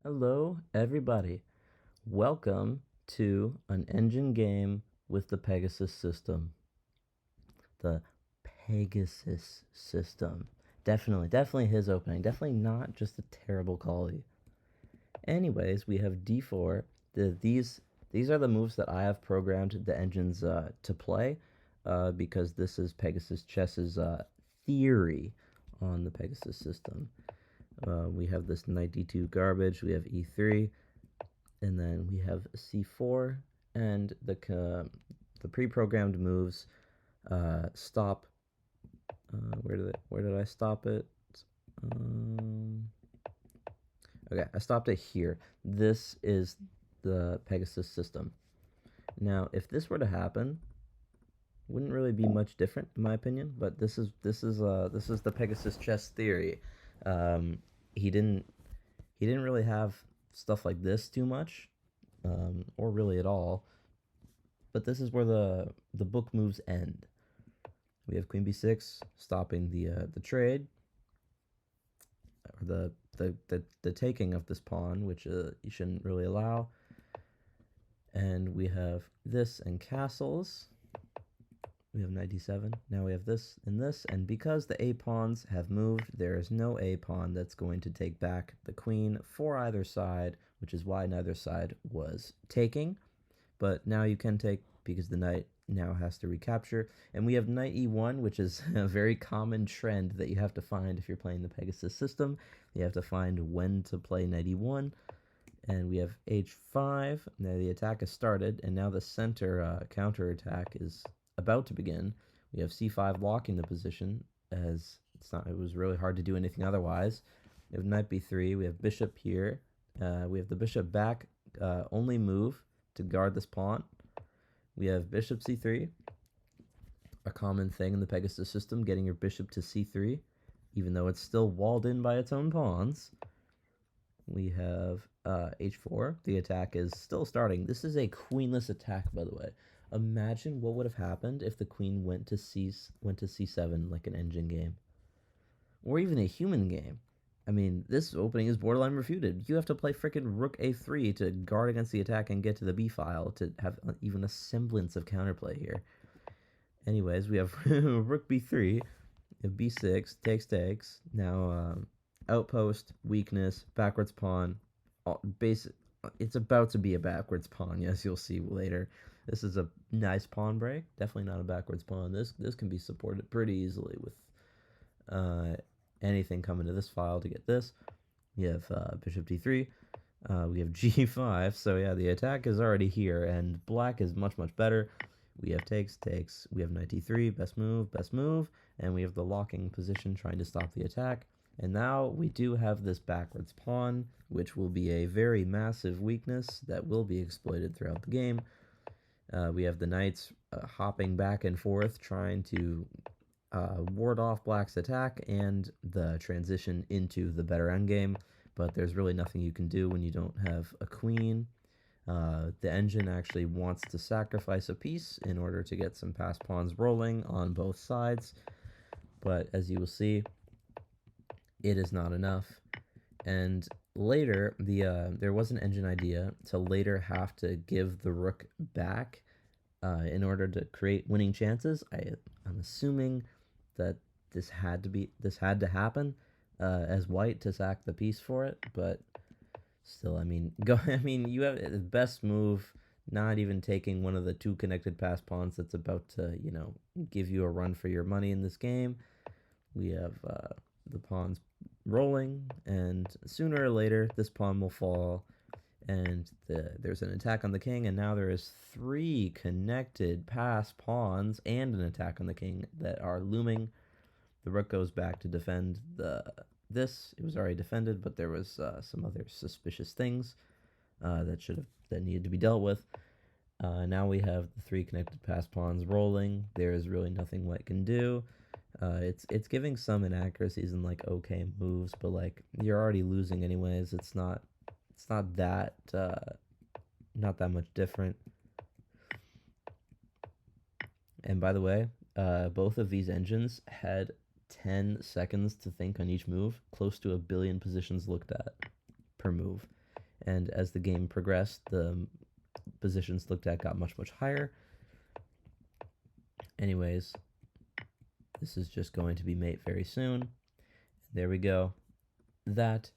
Hello, everybody. Welcome to an engine game with the Pegasus system. The Pegasus system. Definitely his opening. Definitely not just a terrible quality. Anyways, we have d4. These are the moves that I have programmed the engines to play because this is PegasusChess's theory on the Pegasus system. We have this knight d2 garbage. We have e3. And then we have c4 and the pre-programmed moves stop. Where did I stop it? Okay, I stopped it here. This is the Pegasus system. Now, if this were to happen, wouldn't really be much different in my opinion. But this is the Pegasus chess theory. He didn't really have stuff like this too much, or really at all. But this is where the book moves end. We have queen b6 stopping the trade, or the taking of this pawn, which you shouldn't really allow. And we have this and castles. We have knight d7. Now we have this and this, and because the a pawns have moved, there is no a pawn that's going to take back the queen for either side, which is why neither side was taking. But now you can take because the knight now has to recapture. And we have knight e1, which is a very common trend that you have to find if you're playing the Pegasus system. You have to find when to play knight e1. And we have h5. Now the attack has started, and now the center counter attack is about to begin. We have c5 locking the position, as it was really hard to do anything otherwise. We have knight b3. We have bishop here. We have the bishop back only move to guard this pawn. We have bishop c3, a common thing in the Pegasus system, getting your bishop to c3, even though it's still walled in by its own pawns. We have h4. The attack is still starting. This is a queenless attack, by the way. Imagine what would have happened if the queen went to c7 like an engine game, or even a human game. I mean, this opening is borderline refuted. You have to play frickin' rook a3 to guard against the attack and get to the b file to have even a semblance of counterplay here. Anyways, we have rook b3, b6, takes. Now, outpost, weakness, backwards pawn. It's about to be a backwards pawn, yes, you'll see later. This is a nice pawn break. Definitely not a backwards pawn. This can be supported pretty easily with anything coming to this file to get this. We have bishop d3. We have g5. So yeah, the attack is already here, and black is much better. We have takes. We have knight d3. Best move. And we have the locking position trying to stop the attack. And now we do have this backwards pawn, which will be a very massive weakness that will be exploited throughout the game. We have the knights hopping back and forth, trying to ward off black's attack and the transition into the better endgame, but there's really nothing you can do when you don't have a queen. The engine actually wants to sacrifice a piece in order to get some passed pawns rolling on both sides, but as you will see, it is not enough. And later, there was an engine idea to later have to give the rook back in order to create winning chances. I'm assuming that this had to happen as white to sack the piece for it, but still, I mean, you have the best move, not even taking one of the two connected pass pawns that's about to, give you a run for your money in this game. We have the pawns rolling, and sooner or later this pawn will fall, and there's an attack on the king, and now there is 3 connected pass pawns and an attack on the king that are looming. The rook goes back to defend this. It was already defended, but there was some other suspicious things that needed to be dealt with. Now we have the 3 connected pass pawns rolling. There is really nothing white can do. It's giving some inaccuracies and like okay moves, but like you're already losing anyways. It's not that much different. And by the way, both of these engines had 10 seconds to think on each move, close to 1 billion positions looked at per move. And as the game progressed, the positions looked at got much higher. Anyways, this is just going to be mate very soon. There we go. That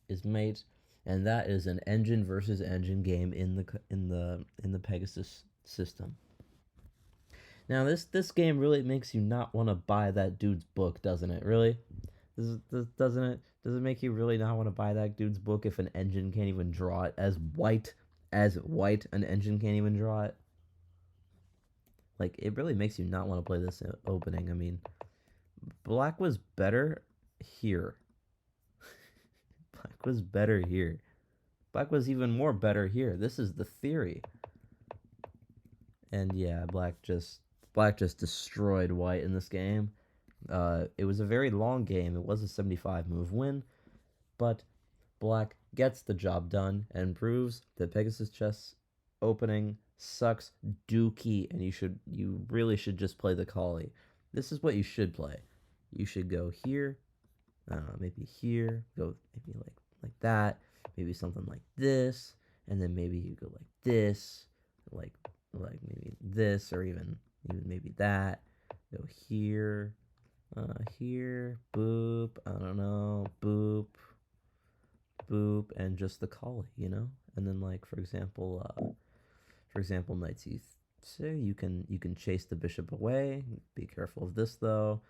is mate, and that is an engine versus engine game in the Pegasus system. Now this game really makes you not want to buy that dude's book, doesn't it? Really? Doesn't it? Does it make you really not want to buy that dude's book if an engine can't even draw it as white an engine can't even draw it? Like, it really makes you not want to play this opening. I mean, black was better here. Black was better here. Black was even more better here. This is the theory. And yeah, black just destroyed white in this game. It was a very long game. It was a 75 move win, but black gets the job done and proves that PegasusChess opening sucks dookie, and you really should just play the collie. This is what you should play. You should go here, maybe here, go maybe like that, maybe something like this, and then maybe you go like this, like maybe this, or even maybe that. Go here, here, boop, I don't know, boop, boop, and just the collie, and then like for example, knight c6, you can chase the bishop away. Be careful of this though.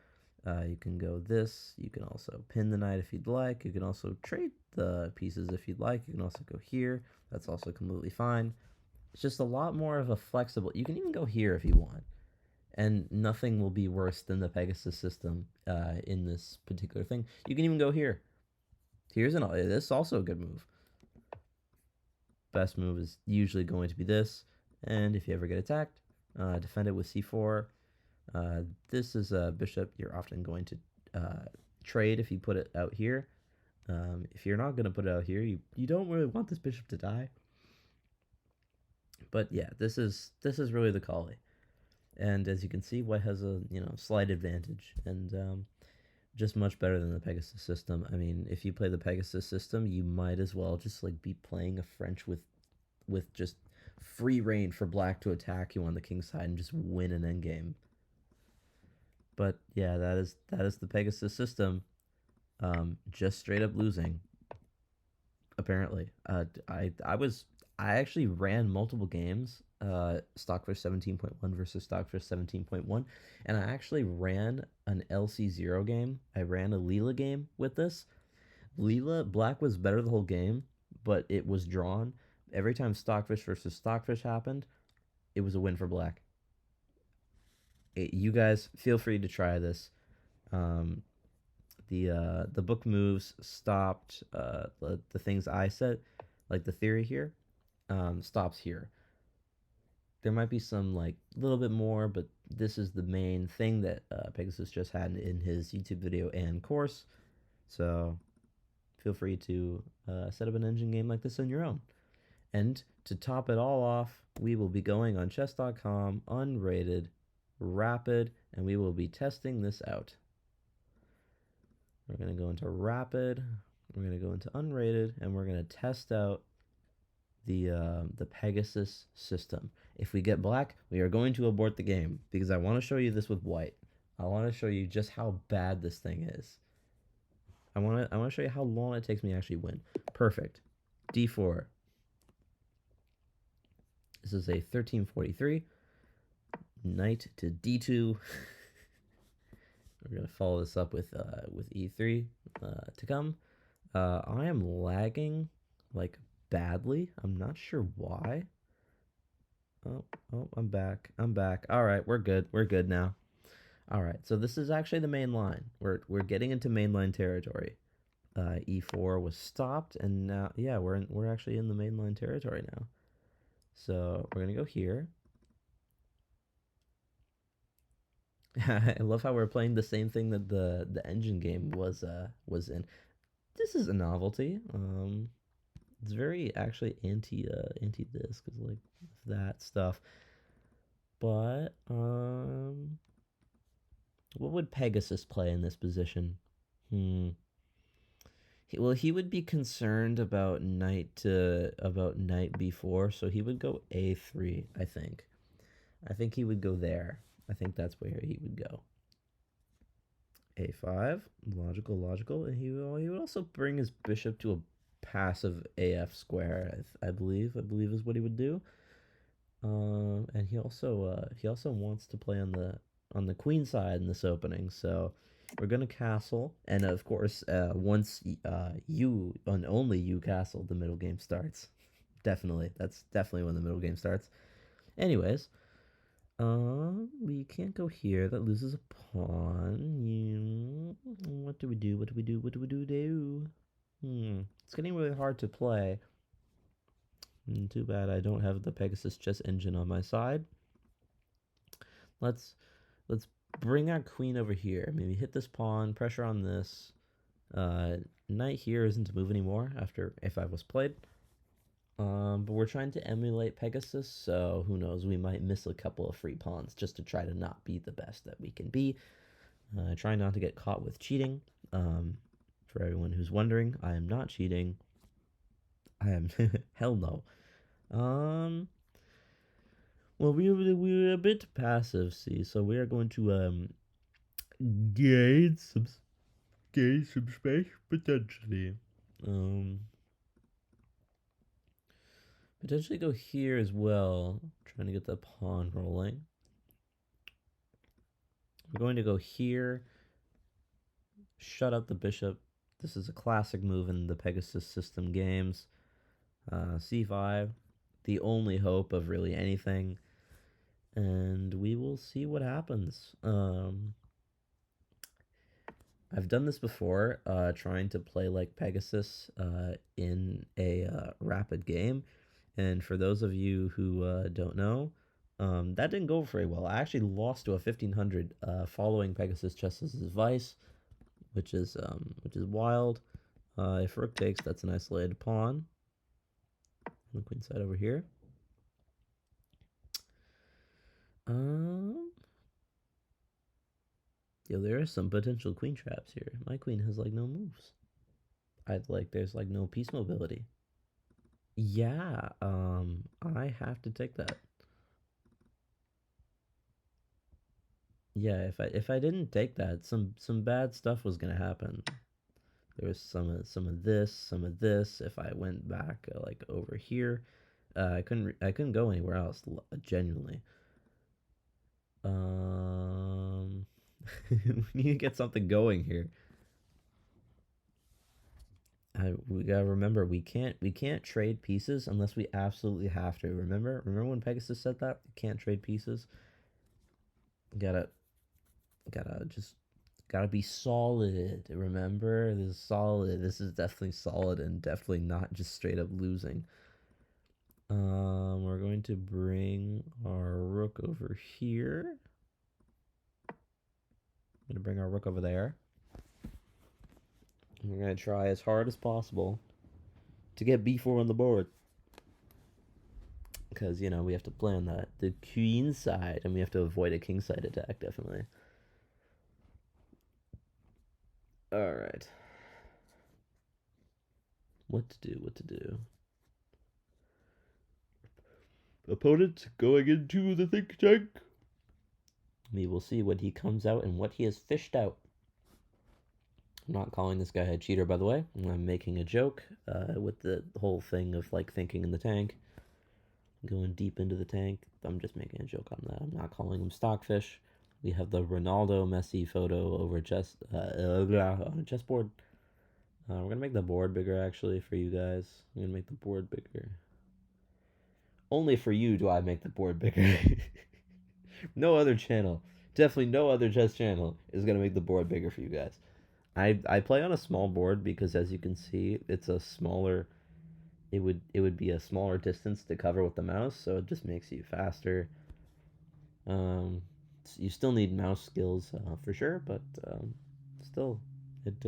You can go this. You can also pin the knight if you'd like. You can also trade the pieces if you'd like. You can also go here. That's also completely fine. It's just a lot more of a flexible. You can even go here if you want, and nothing will be worse than the Pegasus system in this particular thing. You can even go here. This is also a good move. Best move is usually going to be this, and if you ever get attacked, defend it with c4. This is a bishop you're often going to trade if you put it out here. If you're not going to put it out here, you don't really want this bishop to die. But yeah, this is really the collie. And as you can see, white has a slight advantage, and just much better than the Pegasus system. I mean, if you play the Pegasus system, you might as well just like be playing a French with just free reign for black to attack you on the king side and just win an endgame. But yeah, that is the Pegasus system. Just straight up losing. Apparently, I actually ran multiple games, Stockfish 17.1 versus Stockfish 17.1, and I actually ran an LC0 game. I ran a Leela game with this. Black was better the whole game, but it was drawn. Every time Stockfish versus Stockfish happened, it was a win for black. You guys feel free to try this. The book moves stopped. The things I said, like the theory here, stops here. There might be some like a little bit more, but this is the main thing that Pegasus just had in his YouTube video and course. So feel free to set up an engine game like this on your own. And to top it all off, we will be going on chess.com, unrated, rapid, and we will be testing this out. We're going to go into rapid, we're going to go into unrated, and we're going to test out the Pegasus system. If we get black, we are going to abort the game because I want to show you this with white. I want to show you just how bad this thing is. I want to show you how long it takes me to actually win. Perfect. D4. This is a 1343. Knight to D2. We're gonna follow this up with E3 to come. I am lagging like badly. I'm not sure why. Oh, I'm back. All right, we're good. We're good now. All right, so this is actually the main line. We're getting into mainline territory. E4 was stopped, and now yeah, we're actually in the mainline territory now. So we're gonna go here. I love how we're playing the same thing that the engine game was in. This is a novelty. It's very actually anti this because like that stuff. But what would Pegasus play in this position? Well, he would be concerned about knight b4, so he would go a3. I think. I think he would go there. I think that's where he would go. a5, logical, logical, and he would also bring his bishop to a passive af square. I believe is what he would do. And he also wants to play on the queen side in this opening. So we're gonna castle, and of course, once you and only you castle, the middle game starts. Definitely, that's definitely when the middle game starts. Anyways, we can't go here. That loses a pawn. What do we do? What do we do? What do we do? It's getting really hard to play. Too bad I don't have the Pegasus chess engine on my side. Let's bring our queen over here. Maybe hit this pawn, pressure on this. Knight here isn't to move anymore after a5 was played. But we're trying to emulate Pegasus, so who knows, we might miss a couple of free pawns just to try to not be the best that we can be. Try not to get caught with cheating. For everyone who's wondering, I am not cheating. I am hell no. Well, we're a bit passive, see, so we are going to gain some space potentially. Potentially go here as well, trying to get the pawn rolling. We're going to go here, shut up the bishop. This is a classic move in the Pegasus system games. c5, the only hope of really anything, and we will see what happens. I've done this before, trying to play like Pegasus in a rapid game, and for those of you who don't know, that didn't go very well. I actually lost to a 1500 following PegasusChess's advice, which is wild. If rook takes, that's an isolated pawn. On the queen side over here. Yeah, there are some potential queen traps here. My queen has like no moves. There's like no piece mobility. Yeah, I have to take that. Yeah, if I didn't take that, some bad stuff was gonna happen. There was some of this. If I went back like over here, I couldn't go anywhere else. Genuinely. We need to get something going here. We gotta remember we can't trade pieces unless we absolutely have to. Remember when Pegasus said that? You can't trade pieces. Gotta be solid. Remember, this is solid. This is definitely solid and definitely not just straight up losing. We're going to bring our rook over here. I'm gonna bring our rook over there. We're gonna try as hard as possible to get b4 on the board, because we have to play on the queen side, and we have to avoid a king side attack definitely. All right. What to do? Opponent going into the think tank. We will see what he comes out and what he has fished out. I'm not calling this guy a cheater, by the way. I'm making a joke with the whole thing of like thinking in the tank, going deep into the tank. I'm just making a joke on that. I'm not calling him stockfish. We have the Ronaldo Messi photo over on a chessboard. We're gonna make the board bigger actually for you guys. I'm gonna make the board bigger. Only for you do I make the board bigger. No other channel, definitely no other chess channel, is gonna make the board bigger for you guys. I play on a small board because, as you can see, it's a smaller. It would be a smaller distance to cover with the mouse, so it just makes you faster. You still need mouse skills for sure, but still, it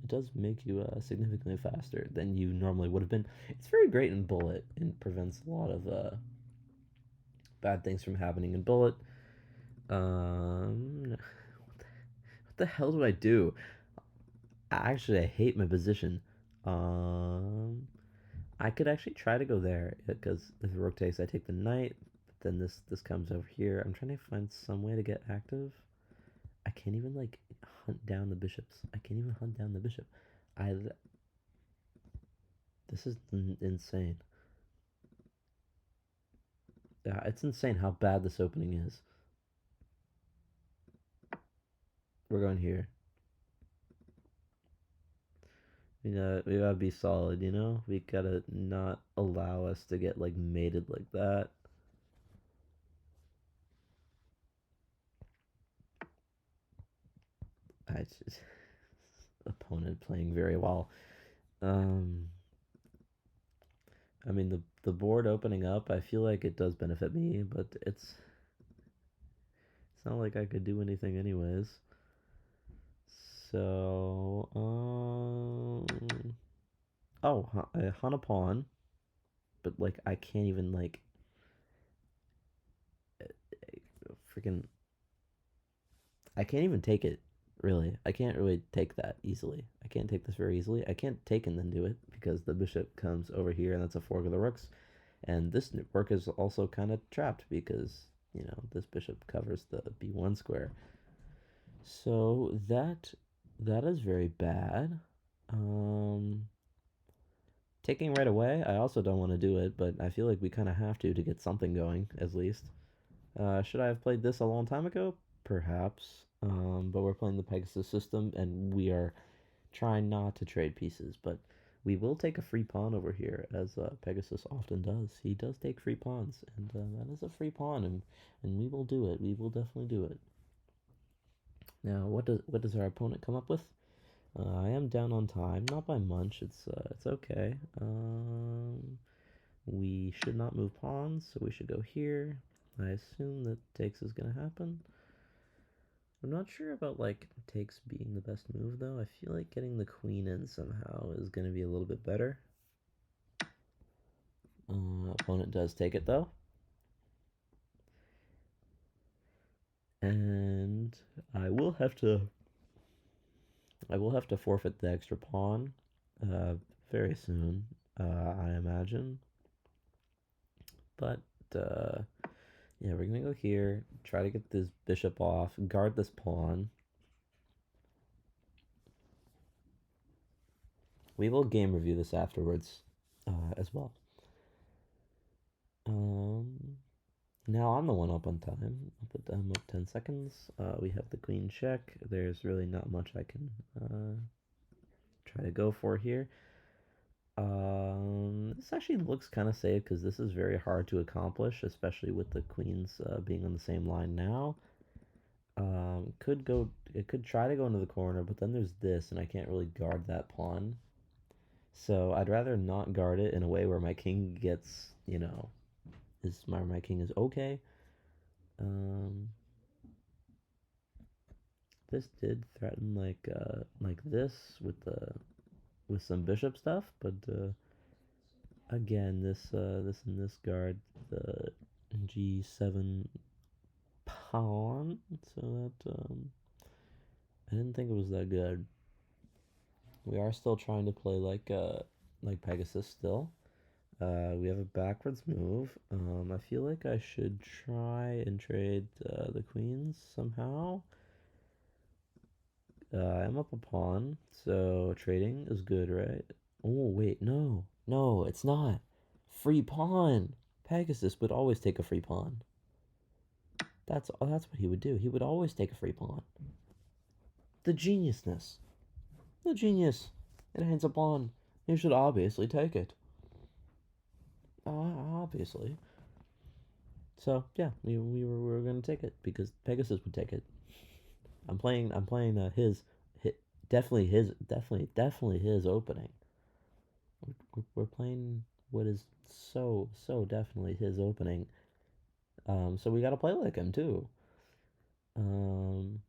does make you significantly faster than you normally would have been. It's very great in bullet and prevents a lot of bad things from happening in bullet. What the hell do I do? Actually, I hate my position. I could actually try to go there because if the rook takes, I take the knight. But then this comes over here. I'm trying to find some way to get active. I can't even like hunt down the bishops. I can't even hunt down the bishop. I This is insane. Yeah, it's insane how bad this opening is. We're going here. We gotta be solid, you know? We gotta not allow us to get like mated like that. I just opponent playing very well. Um I mean the board opening up, I feel like it does benefit me, but it's not like I could do anything anyways. So oh, I hunt a pawn, but like I can't even like freaking I can't even take it, really. I can't really take that easily. I can't take this very easily. I can't take and then do it because the bishop comes over here and that's a fork of the rooks. And this rook is also kind of trapped because, you know, this bishop covers the b1 square. So that is very bad. Taking right away, I also don't want to do it, but I feel like we kind of have to get something going, at least. Should I have played this a long time ago? Perhaps. But we're playing the Pegasus system, and we are trying not to trade pieces. But we will take a free pawn over here, as Pegasus often does. He does take free pawns, and that is a free pawn, and we will do it. We will definitely do it. Now, what does our opponent come up with? I am down on time, not by much. It's okay. We should not move pawns, so we should go here. I assume that takes is gonna happen. I'm not sure about like takes being the best move though. I feel like getting the queen in somehow is gonna be a little bit better. Opponent does take it though. And I will have to forfeit the extra pawn very soon, I imagine. But yeah, we're gonna go here, try to get this bishop off, guard this pawn. We will game review this afterwards as well. Now I'm the one up on time. I'm up 10 seconds. We have the queen check. There's really not much I can try to go for here. This actually looks kind of safe because this is very hard to accomplish, especially with the queens being on the same line now. It could try to go into the corner, but then there's this, and I can't really guard that pawn. So I'd rather not guard it in a way where my king gets, you know, my king is okay. Um, this did threaten like this with some bishop stuff, but again, this and this guard the g7 pawn, so that I didn't think it was that good. We are still trying to play like Pegasus still. We have a backwards move. I feel like I should try and trade the queens somehow. I'm up a pawn, so trading is good, right? Oh, wait, no. No, it's not. Free pawn. Pegasus would always take a free pawn. That's what he would do. He would always take a free pawn. The geniusness. The genius. It hands a pawn. You should obviously take it. Obviously. So yeah, we were gonna take it because Pegasus would take it. I'm playing his definitely his opening. We're playing what is so definitely his opening. So we gotta play like him too. Um.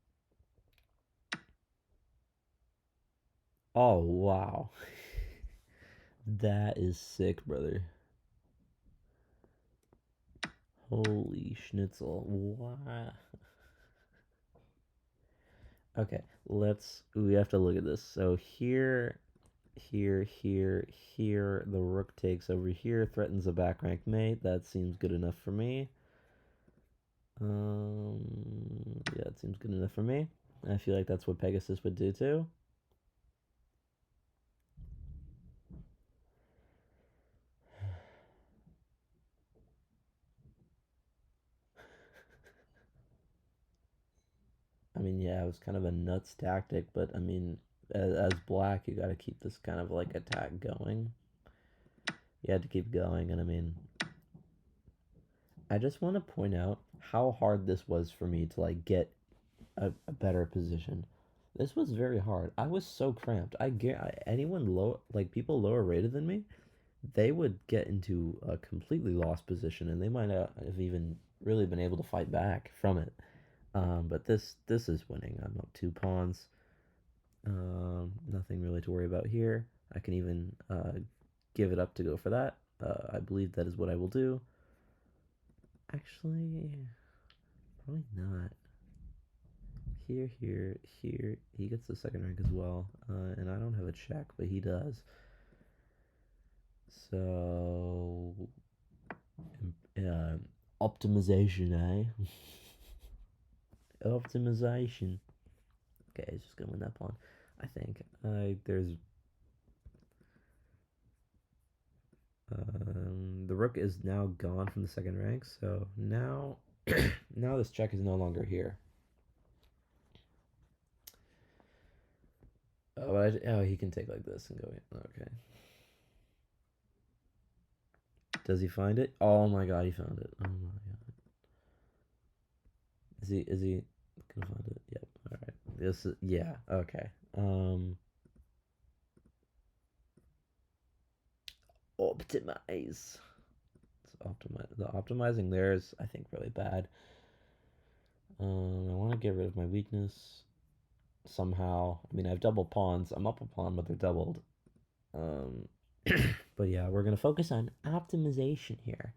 Oh wow, that is sick, brother. Holy schnitzel! Wow. Okay, we have to look at this. So here here, here, here. The rook takes over here, threatens a back rank mate. That seems good enough for me. Yeah, it seems good enough for me. I feel like that's what Pegasus would do too. I mean, yeah, it was kind of a nuts tactic, but I mean, as black, you got to keep this kind of like attack going. You had to keep going, and I mean, I just want to point out how hard this was for me to like get a better position. This was very hard. I was so cramped. Anyone low, like people lower rated than me, they would get into a completely lost position, and they might not have even really been able to fight back from it. But this is winning. I'm up 2 pawns. Nothing really to worry about here. I can even give it up to go for that. I believe that is what I will do. Actually, probably not. Here, here, here. He gets the second rank as well. And I don't have a check, but he does. So, uh, optimization, eh? Optimization. Okay, he's just gonna win that pawn. I think. There's the rook is now gone from the second rank, so now now this check is no longer here. Oh, oh, he can take like this and go in. Okay. Does he find it? Oh my god, he found it. Oh my god. Is he gonna find it? Yep. All right. This is yeah. Okay. Optimize. The optimizing there is, I think, really bad. I want to get rid of my weakness somehow. I mean, I have double pawns. I'm up a pawn, but they're doubled. Um, but yeah, we're gonna focus on optimization here.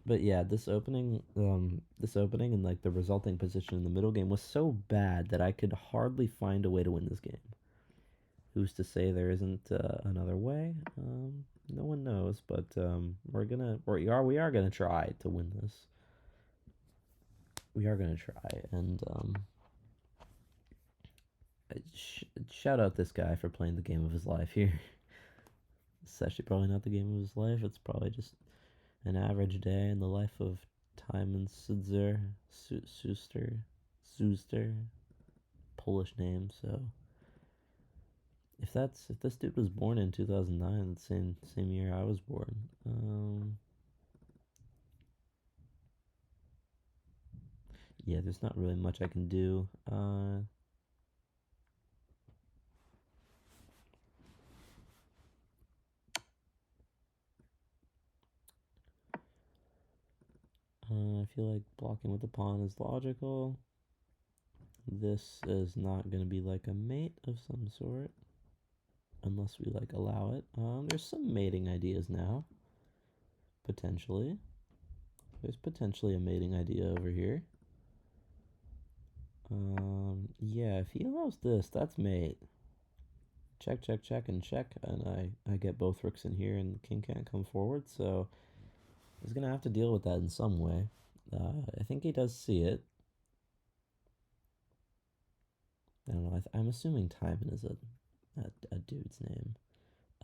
But yeah, this opening and like the resulting position in the middle game was so bad that I could hardly find a way to win this game. Who's to say there isn't another way? No one knows, but we are gonna try to win this. We are gonna try, and shout out this guy for playing the game of his life here. It's actually probably not the game of his life. It's probably just an average day in the life of Timon Sudzer, Suster, Polish name. So if this dude was born in 2009, the same year I was born. Yeah, there's not really much I can do. I feel like blocking with the pawn is logical. This is not going to be like a mate of some sort. Unless we like allow it. There's some mating ideas now. Potentially. There's potentially a mating idea over here. Yeah, if he allows this, that's mate. Check, check, check, and check. And I get both rooks in here and the king can't come forward. So he's going to have to deal with that in some way. I think he does see it. I don't know. I'm assuming Timon is a dude's name.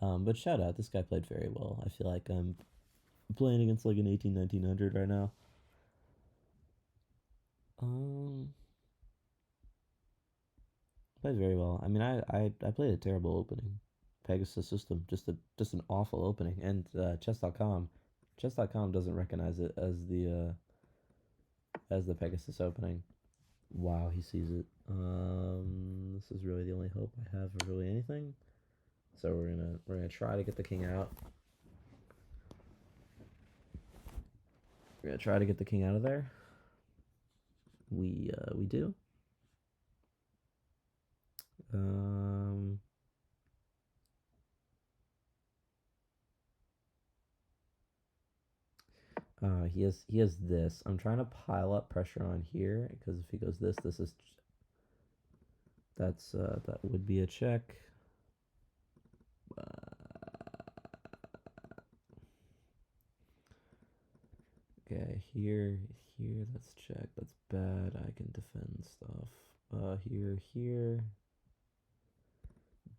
But shout out, this guy played very well. I feel like I'm playing against like an 1900 right now. Played very well. I mean, I played a terrible opening. Pegasus system, just an awful opening. And chess.com doesn't recognize it as the Pegasus opening. Wow, he sees it. This is really the only hope I have of really anything. So we're gonna try to get the king out. We're gonna try to get the king out of there. We do. Um, he has this. I'm trying to pile up pressure on here because if he goes this, this is That's that would be a check. Okay, here, let's check. That's bad. I can defend stuff. Here.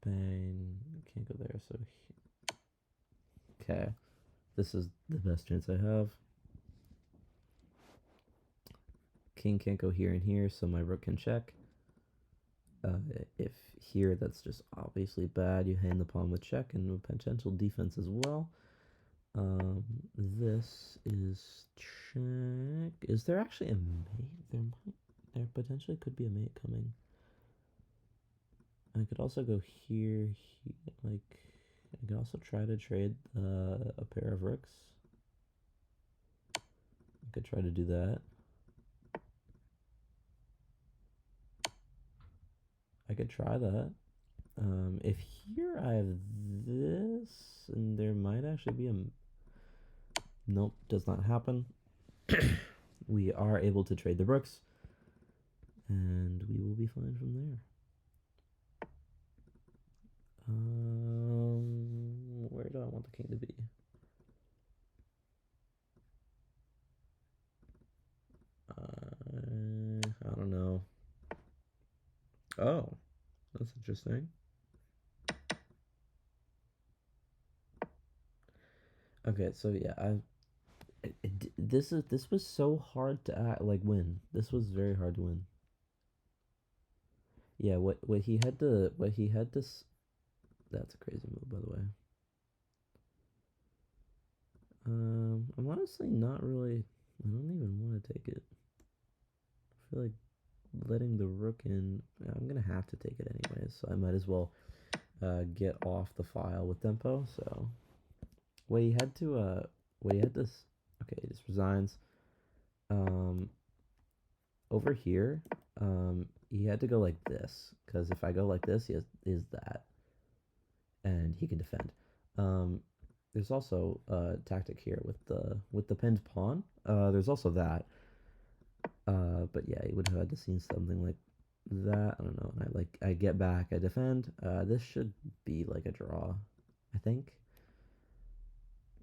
Bang. Can't go there, so... Okay. This is the best chance I have. King can't go here and here, so my rook can check. If here, that's just obviously bad. You hand the pawn with check and potential defense as well. This is check. Is there actually a mate? There potentially could be a mate coming. I could also go here, like, I could also try to trade a pair of rooks. I could try to do that. I could try that. If here I have this, and there might actually be a... Nope, does not happen. We are able to trade the rooks, and we will be fine from there. Where do I want the king to be? I don't know. Oh, that's interesting. Okay, so yeah, this was so hard to win. This was very hard to win. Yeah, what he had to that's a crazy move, by the way. I'm honestly not really. I don't even want to take it. I feel like letting the rook in. I'm gonna have to take it anyways, so I might as well get off the file with tempo. So what he had to okay, he just resigns. Over here, he had to go like this, because if I go like this, he is that, and he can defend. There's also a tactic here with the pinned pawn. There's also that. But yeah, he would have had to seen something like that. I don't know. And I get back, I defend. This should be like a draw, I think.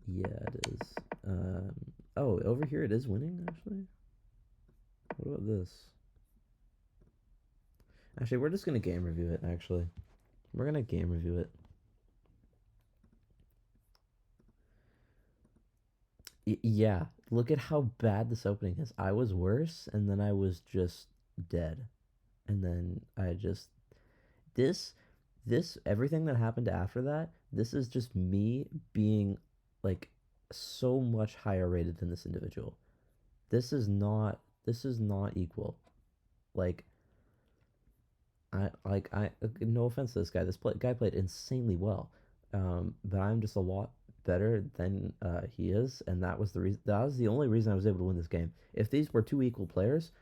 Yeah, it is. Oh, over here it is winning, actually. What about this? Actually, we're just gonna game review it, actually. We're gonna game review it. Yeah, look at how bad this opening is. I was worse, and then I was just dead. And then I just... This, everything that happened after that, this is just me being, like, so much higher rated than this individual. This is not equal. Like, no offense to this guy. This guy played insanely well, but I'm just a lot better than he is, and that was the reason. That was the only reason I was able to win this game. If these were two equal players,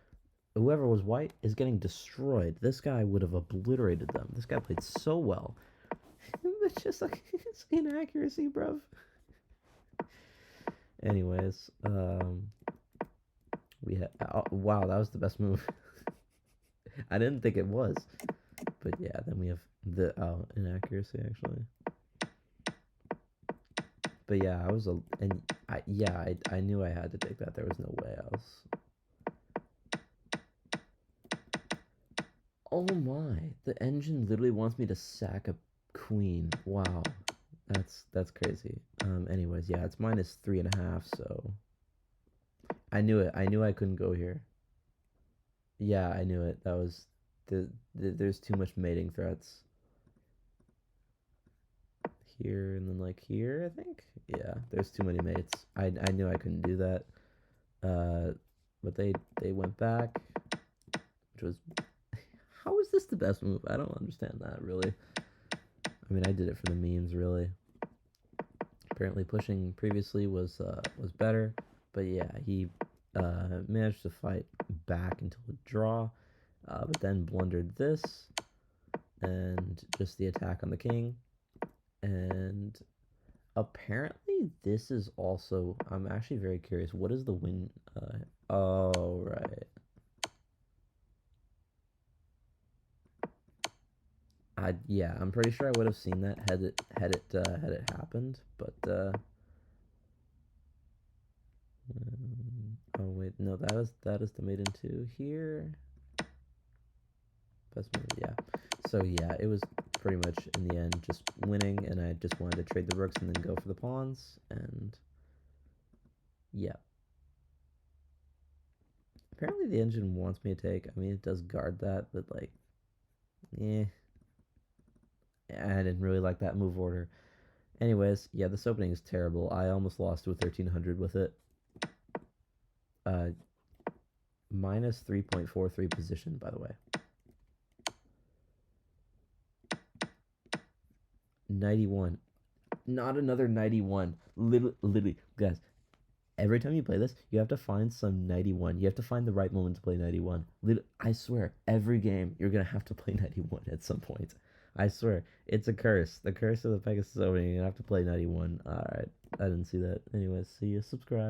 whoever was white is getting destroyed. This guy would have obliterated them. This guy played so well. It's just like it's inaccuracy, bruv. Anyways, we had wow, that was the best move. I didn't think it was. But yeah, then we have the inaccuracy actually. But yeah, I knew I had to take that. There was no way else. Oh my, the engine literally wants me to sack a queen. Wow. That's crazy. Anyways, yeah, it's -3.5, so I knew it. I knew I couldn't go here. Yeah, I knew it. That was there's too much mating threats. Here and then like here, I think. Yeah, there's too many mates. I knew I couldn't do that. But they went back, which was... How is this the best move? I don't understand that really. I mean, I did it for the memes, really. Apparently, pushing previously was better, but yeah, he managed to fight back until a draw, but then blundered this and just the attack on the king. And apparently, this is also... I'm actually very curious. What is the win? Oh, right. Yeah, I'm pretty sure I would have seen that had it happened, but oh wait, no, that is the mate in 2 here. Best move, yeah. So yeah, it was pretty much in the end just winning, and I just wanted to trade the rooks and then go for the pawns, and yeah. Apparently the engine wants me to take. I mean, it does guard that, but like, eh. I didn't really like that move order. Anyways, yeah, this opening is terrible. I almost lost to a 1300 with it. Minus 3.43 position, by the way. 91. Not another 91. Literally, guys, every time you play this, you have to find some 91. You have to find the right moment to play 91. I swear, every game, you're going to have to play 91 at some point. I swear, it's a curse. The curse of the Pegasus opening. You're going to have to play 91. Alright, I didn't see that. Anyways, see you. Subscribe.